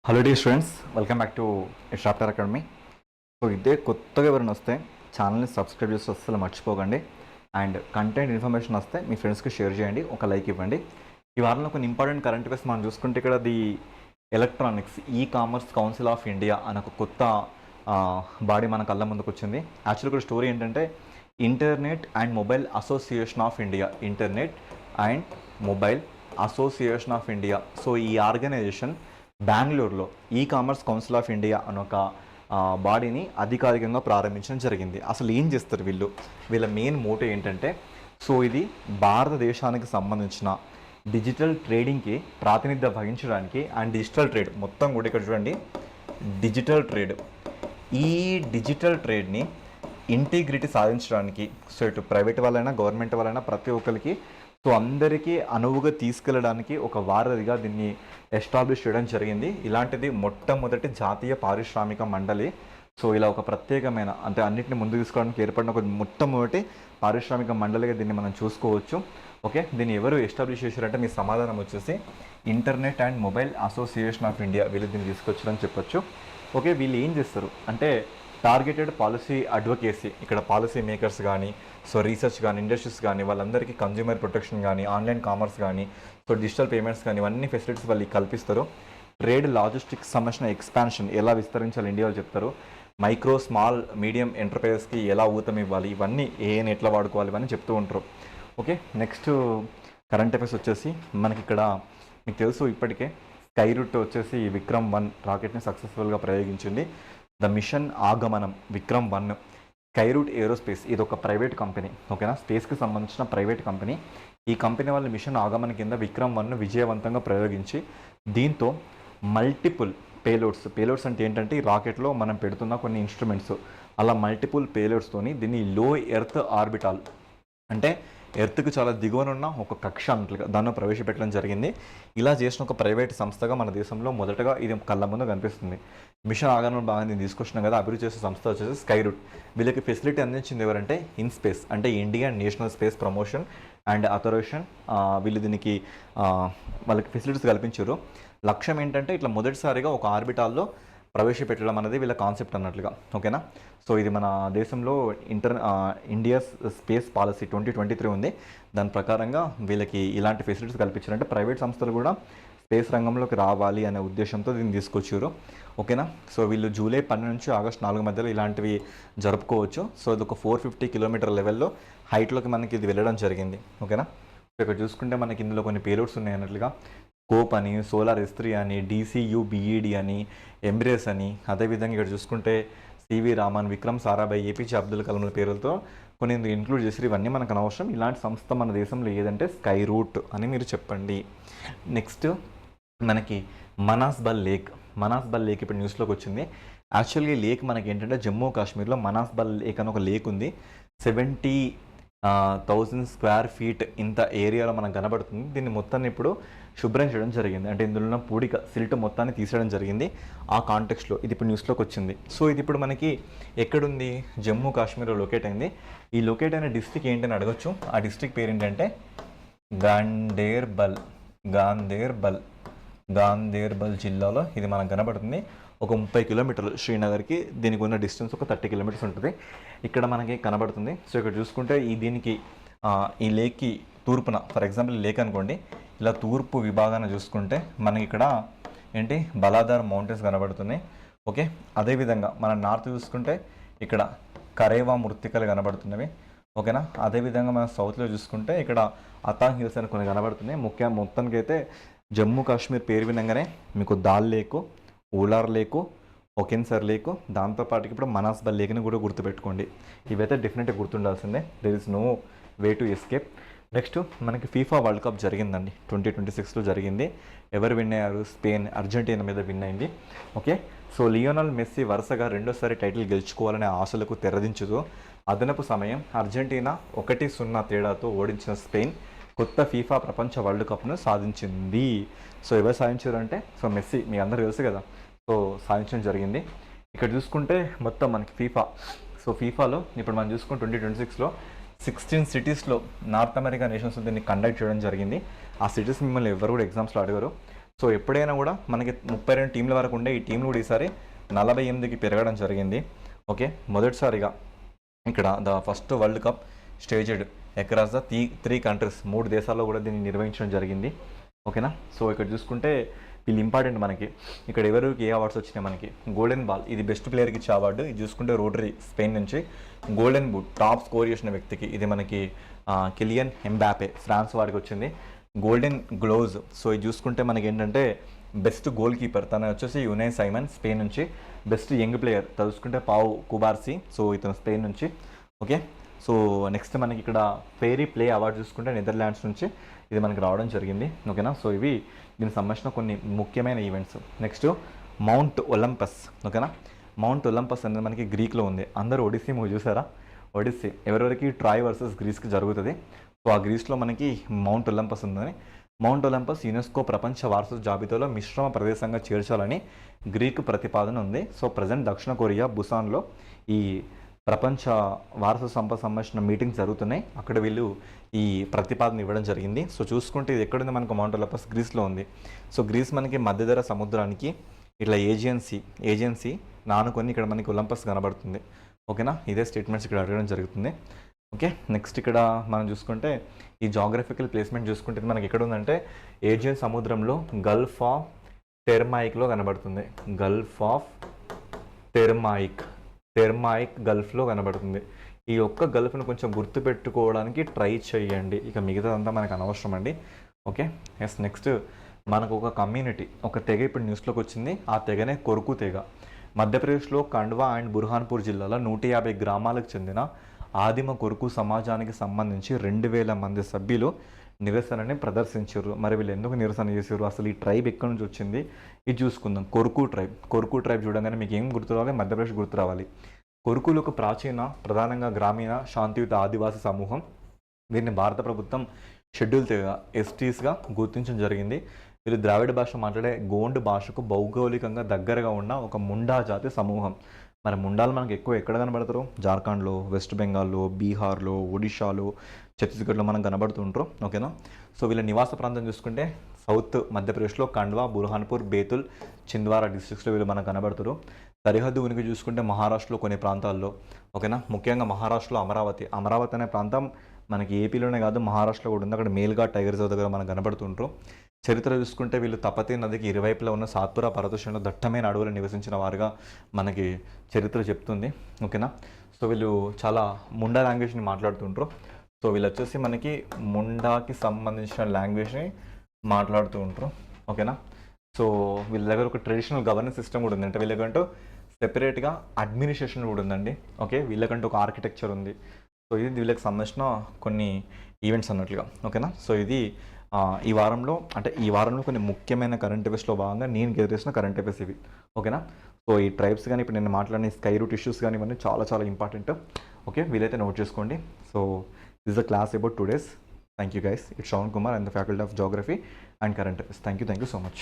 Hello the students, welcome back to Shaptar academy. So ఇదే కొత్తగా ఎవరైనా వస్తే ఛానల్ని సబ్స్క్రైబ్ చేసి అస్సలు మర్చిపోకండి. అండ్ కంటెంట్ ఇన్ఫర్మేషన్ వస్తే మీ ఫ్రెండ్స్కి షేర్ చేయండి, ఒక లైక్ ఇవ్వండి. ఈ వారంలో కొన్ని ఇంపార్టెంట్ కరెంట్ అఫైర్స్ మనం చూసుకుంటే ఇక్కడ electronics commerce council of India అనే ఒక కొత్త బాడీ మన కళ్ళ ముందుకు వచ్చింది. యాక్చువల్గా ఇక్కడ స్టోరీ ఏంటంటే internet and mobile association of India, internet and mobile association of India. So ఈ ఆర్గనైజేషన్ బెంగళూరులో కామర్స్ కౌన్సిల్ ఆఫ్ ఇండియా అనే ఒక బాడీని అధికారికంగా ప్రారంభించడం జరిగింది. అసలు ఏం చేస్తారు వీళ్ళ మెయిన్ మోటో ఏంటంటే, సో ఇది భారతదేశానికి సంబంధించిన డిజిటల్ ట్రేడింగ్కి ప్రాతినిధ్యం వహించడానికి అండ్ డిజిటల్ ట్రేడ్ మొత్తం కూడా ఇక్కడ చూడండి, డిజిటల్ ట్రేడ్, ఈ డిజిటల్ ట్రేడ్ని ఇంటిగ్రిటీ సాధించడానికి, సో ఇటు ప్రైవేట్ వాళ్ళైనా గవర్నమెంట్ వాళ్ళైనా ప్రతి ఒక్కరికి, సో అందరికీ అనువుగా తీసుకెళ్ళడానికి ఒక వారధిగా దీన్ని ఎస్టాబ్లిష్ చేయడం జరిగింది. ఇలాంటిది మొట్టమొదటి జాతీయ పారిశ్రామిక మండలి. సో ఇలా ఒక ప్రత్యేకమైన, అంటే అన్నింటిని ముందుకు తీసుకోవడానికి ఏర్పడిన ఒక మొట్టమొదటి పారిశ్రామిక మండలిగా దీన్ని మనం చూసుకోవచ్చు. ఓకే, దీన్ని ఎవరు ఎస్టాబ్లిష్ చేశారంటే మీ సమాధానం వచ్చేసి internet and mobile association of India వీళ్ళు దీన్ని తీసుకొచ్చారని చెప్పొచ్చు. ఓకే, వీళ్ళు ఏం చేస్తారు అంటే టార్గెటెడ్ పాలసీ అడ్వకేసీ, ఇక్కడ పాలసీ మేకర్స్ కానీ, సో రీసెర్చ్ కానీ, ఇండస్ట్రీస్ కానీ, వాళ్ళందరికీ కన్జ్యూమర్ ప్రొటెక్షన్ కానీ, ఆన్లైన్ కామర్స్ కానీ, సో డిజిటల్ పేమెంట్స్ కానీ, ఇవన్నీ ఫెసిలిటీస్ వాళ్ళకి కల్పిస్తారు. ట్రేడ్ లాజిస్టిక్స్ సంబంధించిన ఎక్స్పాన్షన్ ఎలా విస్తరించాలి ఇండియాలో చెప్తారు. మైక్రో స్మాల్ మీడియం ఎంటర్ప్రైజెస్కి ఎలా ఊతం ఇవ్వాలి, ఇవన్నీ ఏని ఎట్లా వాడుకోవాలి ఇవన్నీ చెప్తూ ఉంటారు. ఓకే, నెక్స్ట్ కరెంట్ అఫైర్స్ వచ్చేసి మనకి ఇక్కడ మీకు తెలుసు ఇప్పటికే స్కైరూట్ వచ్చేసి విక్రమ్-1 రాకెట్ని సక్సెస్ఫుల్గా ప్రయోగించింది. ద మిషన్ ఆగమనం విక్రమ్-1 స్కైరూట్ ఏరోస్పేస్, ఇది ఒక ప్రైవేట్ కంపెనీ. ఓకేనా, స్పేస్కి సంబంధించిన ప్రైవేట్ కంపెనీ. ఈ కంపెనీ వాళ్ళ మిషన్ ఆగమనం కింద విక్రమ్-1 విజయవంతంగా ప్రయోగించి దీంతో మల్టిపుల్ పేలోడ్స్ అంటే ఏంటంటే ఈ రాకెట్లో మనం పెడుతున్న కొన్ని ఇన్స్ట్రుమెంట్స్, అలా మల్టిపుల్ పేలోడ్స్తోని దీన్ని లో ఎర్త్ ఆర్బిటాల్, అంటే ఎర్త్కి చాలా దిగువనున్న ఒక కక్ష అన్నట్లుగా దాన్ని ప్రవేశపెట్టడం జరిగింది. ఇలా చేసిన ఒక ప్రైవేట్ సంస్థగా మన దేశంలో మొదటగా ఇది కళ్ళ ముందు కనిపిస్తుంది. మిషన్ ఆగమనం బాగా నేను తీసుకొచ్చినాం కదా, అభివృద్ధి చేసే సంస్థ వచ్చేసి స్కైరూట్. వీళ్ళకి ఫెసిలిటీ అందించింది ఎవరంటే ఇన్స్పేస్, అంటే Indian national space promotion and authorisation. వీళ్ళు దీనికి వాళ్ళకి ఫెసిలిటీస్ కల్పించారు. లక్ష్యం ఏంటంటే ఇట్లా మొదటిసారిగా ఒక ఆర్బిటాల్లో ప్రవేశపెట్టడం అనేది వీళ్ళ కాన్సెప్ట్ అన్నట్లుగా. ఓకేనా, సో ఇది మన దేశంలో ఇండియా స్పేస్ పాలసీ 2023 ఉంది. దాని ప్రకారంగా వీళ్ళకి ఇలాంటి ఫెసిలిటీస్ కల్పించారంటే ప్రైవేట్ సంస్థలు కూడా స్పేస్ రంగంలోకి రావాలి అనే ఉద్దేశంతో దీన్ని తీసుకొచ్చారు. ఓకేనా, సో వీళ్ళు జూలై 12 నుంచి ఆగస్టు 4 మధ్యలో ఇలాంటివి జరుపుకోవచ్చు. సో ఇది ఒక 450 కిలోమీటర్ లెవెల్లో హైట్లోకి మనకి ఇది వెళ్ళడం జరిగింది. ఓకేనా, ఇక్కడ చూసుకుంటే మనకి ఇందులో కొన్ని పేలోడ్స్ ఉన్నాయి అన్నట్లుగా. కోప్ అని, సోలార్ S3 అని, DCU-BED అని, ఎంబ్రేస్ అని, అదేవిధంగా ఇక్కడ చూసుకుంటే సివి రామన్, విక్రమ్ సారాభాయ్, APJ అబ్దుల్ కలాంల పేరులతో కొన్ని ఇంక్లూడ్ చేసి, ఇవన్నీ మనకు అనవసరం. ఇలాంటి సంస్థ మన దేశంలో ఏదంటే స్కైరూట్ అని మీరు చెప్పండి. నెక్స్ట్ మనకి మనాస్బల్ లేక్ ఇప్పుడు న్యూస్లోకి వచ్చింది. యాక్చువల్గా ఈ లేక్ మనకి ఏంటంటే జమ్మూ కాశ్మీర్లో మనాస్బల్ లేక్ అని ఒక లేక్ ఉంది. 70,000 స్క్వేర్ ఫీట్ ఇంత ఏరియాలో మనకు కనబడుతుంది. దీన్ని మొత్తాన్ని ఇప్పుడు శుభ్రం చేయడం జరిగింది, అంటే ఇందులో ఉన్న పూడిక సిల్ట్ మొత్తాన్ని తీసేయడం జరిగింది. ఆ కాంటెక్స్లో ఇది ఇప్పుడు న్యూస్లోకి వచ్చింది. సో ఇది ఇప్పుడు మనకి ఎక్కడుంది, జమ్మూ కాశ్మీర్లో లొకేట్ అయింది. ఈ లొకేట్ అయిన డిస్ట్రిక్ట్ ఏంటని అడగచ్చు. ఆ డిస్ట్రిక్ట్ పేరు ఏంటంటే గాందేర్బల్ జిల్లాలో ఇది మనకు కనబడుతుంది. ఒక 30 కిలోమీటర్లు శ్రీనగర్కి దీనికి ఉన్న డిస్టెన్స్ ఒక 30 కిలోమీటర్స్ ఉంటుంది. ఇక్కడ మనకి కనబడుతుంది. సో ఇక్కడ చూసుకుంటే ఈ లేక్కి తూర్పున, ఫర్ ఎగ్జాంపుల్ లేక్ అనుకోండి, ఇలా తూర్పు విభాగాన్ని చూసుకుంటే మనకి ఇక్కడ ఏంటి బలాదార్ మౌంటైన్స్ కనబడుతున్నాయి. ఓకే, అదేవిధంగా మన నార్త్ చూసుకుంటే ఇక్కడ కరేవా మృత్తికలు కనబడుతున్నవి. ఓకేనా, అదేవిధంగా మన సౌత్లో చూసుకుంటే ఇక్కడ అతాంగ్ హిల్స్ అని కొన్ని కనబడుతున్నాయి. మొత్తానికి అయితే జమ్మూ కాశ్మీర్ పేరు వినంగానే మీకు దాల్ లేకు, ఊలార్ లేకు, ఒకెన్సర్ లేకు, దాంతోపాటుకి ఇప్పుడు మనాస్బల్ లేక్ని కూడా గుర్తుపెట్టుకోండి. ఇవైతే డెఫినెట్గా గుర్తుండాల్సిందే. There is no way to escape. Next మనకి ఫీఫా వరల్డ్ కప్ జరిగిందండి, 2026లో జరిగింది. ఎవరు విన్ అయ్యారు? స్పెయిన్ అర్జెంటీనా మీద విన్ అయింది. ఓకే, సో లియోనల్ మెస్సీ వరుసగా రెండోసారి టైటిల్ గెలుచుకోవాలనే ఆశలకు తెరదించుతూ అదనపు సమయం అర్జెంటీనా 1-0 తేడాతో ఓడించిన స్పెయిన్ కొత్త ఫీఫా ప్రపంచ వరల్డ్ కప్ను సాధించింది. సో ఎవరు సాధించారంటే, సో మెస్సీ, మీ అందరూ తెలుసు కదా, సో సాధించడం జరిగింది. ఇక్కడ చూసుకుంటే మొత్తం మనకి ఫీఫాలో ఇప్పుడు మనం చూసుకుంటే 2026లో 16 సిటీస్లో నార్త్ అమెరికా నేషన్స్ దీన్ని కండక్ట్ చేయడం జరిగింది. ఆ సిటీస్ మిమ్మల్ని ఎవరు కూడా ఎగ్జామ్స్లో అడగరు. సో ఎప్పుడైనా కూడా మనకి 32 టీంల వరకు ఉండే ఈ టీంలు కూడా ఈసారి 48కి పెరగడం జరిగింది. ఓకే, మొదటిసారిగా ఇక్కడ the first world cup staged across the 3 countries, 3 దేశాల్లో కూడా దీన్ని నిర్వహించడం జరిగింది. ఓకేనా. సో ఇక్కడ చూసుకుంటే వీళ్ళు ఇంపార్టెంట్ మనకి. ఇక్కడ ఎవరికి ఏ అవార్డ్స్ వచ్చినాయి మనకి, గోల్డెన్ బాల్ ఇది బెస్ట్ ప్లేయర్కి ఇచ్చే అవార్డు. ఇది చూసుకుంటే రోటరీ స్పెయిన్ నుంచి, గోల్డెన్ బూట్ టాప్ స్కోర్ చేసిన వ్యక్తికి ఇది మనకి కిలియన్ ఎంబాపే ఫ్రాన్స్ వాడికి వచ్చింది. గోల్డెన్ గ్లోవ్స్, సో ఇది చూసుకుంటే మనకి ఏంటంటే బెస్ట్ గోల్ కీపర్ తన వచ్చేసి యునై సైమన్ స్పెయిన్ నుంచి. బెస్ట్ యంగ్ ప్లేయర్ చూసుకుంటే పావు కుబార్సీ, సో ఇతను స్పెయిన్ నుంచి. ఓకే, సో నెక్స్ట్ మనకి ఇక్కడ ఫెయిరీ ప్లే అవార్డు చూసుకుంటే నెదర్లాండ్స్ నుంచి ఇది మనకి రావడం జరిగింది. ఓకేనా. సో ఇవి దీనికి సంబంధించిన కొన్ని ముఖ్యమైన ఈవెంట్స్. Next mount Olympus. ఓకేనా, మౌంట్ ఒలంపస్ అనేది మనకి గ్రీక్లో ఉంది. అందరూ ఒడిస్సీ మూవీ చూసారా? ఒడిస్సీ ఎవరెవరికి ట్రాయ్ వర్సెస్ గ్రీస్కి జరుగుతుంది. సో ఆ గ్రీస్లో మనకి మౌంట్ ఒలంపస్ ఉందని. మౌంట్ ఒలంపస్ యునెస్కో ప్రపంచ వారసత్వ జాబితాలో మిశ్రమ ప్రదేశంగా చేర్చాలని గ్రీకు ప్రతిపాదన ఉంది. సో ప్రజెంట్ దక్షిణ కొరియా బుసాన్లో ఈ ప్రపంచ వారసత్వ సంపద సంబంధించిన మీటింగ్స్ జరుగుతున్నాయి. అక్కడ వీళ్ళు ఈ ప్రతిపాదన ఇవ్వడం జరిగింది. సో చూసుకుంటే ఇది ఎక్కడుంది మనకు, మౌంట్ ఒలంపస్ గ్రీస్లో ఉంది. సో గ్రీస్ మనకి మధ్యధరా సముద్రానికి ఇట్లా ఏజెన్సీ నానుకొని ఇక్కడ మనకి ఒలంపస్ కనబడుతుంది. ఓకేనా, ఇదే స్టేట్మెంట్స్ ఇక్కడ అడగడం జరుగుతుంది. ఓకే, నెక్స్ట్ ఇక్కడ మనం చూసుకుంటే ఈ జాగ్రఫికల్ ప్లేస్మెంట్ చూసుకుంటే ఇది మనకి ఎక్కడ ఉందంటే ఏజియన్ సముద్రంలో గల్ఫ్ ఆఫ్ టెర్మాయిక్లో కనబడుతుంది. గల్ఫ్ ఆఫ్ టెర్మాయిక్ గల్ఫ్లో కనబడుతుంది. ఈ ఒక్క గల్ఫ్ను కొంచెం గుర్తుపెట్టుకోవడానికి ట్రై చేయండి, ఇక మిగతాదంతా మనకు అనవసరం అండి. Okay, yes. నెక్స్ట్ మనకు ఒక కమ్యూనిటీ, ఒక తెగ ఇప్పుడు న్యూస్లోకి వచ్చింది. ఆ తెగనే కొరుకు తెగ. మధ్యప్రదేశ్లో ఖండ్వా అండ్ బుర్హాన్పూర్ జిల్లాలో 150 గ్రామాలకు చెందిన ఆదిమ కొరుకు సమాజానికి సంబంధించి 2000 మంది సభ్యులు నిరసనని ప్రదర్శించారు. మరి వీళ్ళు ఎందుకు నిరసన చేశారు, అసలు ఈ ట్రైబ్ ఎక్కడి నుంచి వచ్చింది, ఇది చూసుకుందాం. కొరుకు ట్రైబ్ చూడగానే మీకు ఏం గుర్తు రావాలి? మధ్యప్రదేశ్ గుర్తు రావాలి. కొరుకులకు ప్రాచీన, ప్రధానంగా గ్రామీణ శాంతియుత ఆదివాసీ సమూహం. వీరిని భారత ప్రభుత్వం షెడ్యూల్ తెగ ఎస్టీస్గా గుర్తించడం జరిగింది. వీరు ద్రావిడ భాష మాట్లాడే గోండ్ భాషకు భౌగోళికంగా దగ్గరగా ఉన్న ఒక ముండా జాతి సమూహం. మరి ముండాలు మనకు ఎక్కువ ఎక్కడ కనబడతారు? జార్ఖండ్లో, వెస్ట్ బెంగాల్లో, బీహార్లో, ఒడిషాలో, ఛత్తీస్గఢ్లో మనం కనబడుతుంటారు. ఓకేనా. సో వీళ్ళ నివాస ప్రాంతం చూసుకుంటే సౌత్ మధ్యప్రదేశ్లో ఖండ్వా, బుర్హాన్పూర్, బేతుల్, చింద్వారా డిస్ట్రిక్ట్స్లో వీళ్ళు మనకు కనబడుతారు. సరిహద్దు ఉనికి చూసుకుంటే మహారాష్ట్రలో కొన్ని ప్రాంతాల్లో. ఓకేనా, ముఖ్యంగా మహారాష్ట్రలో అమరావతి అనే ప్రాంతం మనకి ఏపీలోనే కాదు మహారాష్ట్రలో కూడా ఉంది. అక్కడ మేల్గా టైగర్ రిజర్వ్ దగ్గర మనకు కనబడుతుంటారు. చరిత్ర చూసుకుంటే వీళ్ళు తపతీ నదికి ఇరువైపులా ఉన్న సాత్పురా పర్వతశ్రేణిలో దట్టమైన అడవులు నివసించిన వారుగా మనకి చరిత్ర చెప్తుంది. ఓకేనా. సో వీళ్ళు చాలా ముండా లాంగ్వేజ్ని మాట్లాడుతుంటారు. సో వీళ్ళు వచ్చేసి మనకి ముండాకి సంబంధించిన లాంగ్వేజ్ని మాట్లాడుతూ ఉంటారు. ఓకేనా. సో వీళ్ళ దగ్గర ఒక ట్రెడిషనల్ గవర్నెన్స్ సిస్టమ్ కూడా ఉంది. అంటే వీళ్ళకంటూ సెపరేట్గా అడ్మినిస్ట్రేషన్ కూడా ఉందండి. ఓకే, వీళ్ళకంటూ ఒక ఆర్కిటెక్చర్ ఉంది. సో ఇది వీళ్ళకి సంబంధించిన కొన్ని ఈవెంట్స్ అన్నట్లుగా. ఓకేనా. సో ఇది ఈ వారంలో కొన్ని ముఖ్యమైన కరెంట్ అఫైర్స్లో భాగంగా నేను గెలిచిన కరెంట్ అఫైర్స్ ఇవి. ఓకేనా. సో ఈ ట్రైబ్స్ కానీ ఇప్పుడు నేను మాట్లాడిన స్కై రూట్ ఇష్యూస్ కానీ ఇవన్నీ చాలా చాలా ఇంపార్టెంట్. ఓకే, వీలైతే నోట్ చేసుకోండి. So this the class about 2 days. Thank you guys. It's Shravan Kumar and the faculty of geography and current affairs. Thank you so much.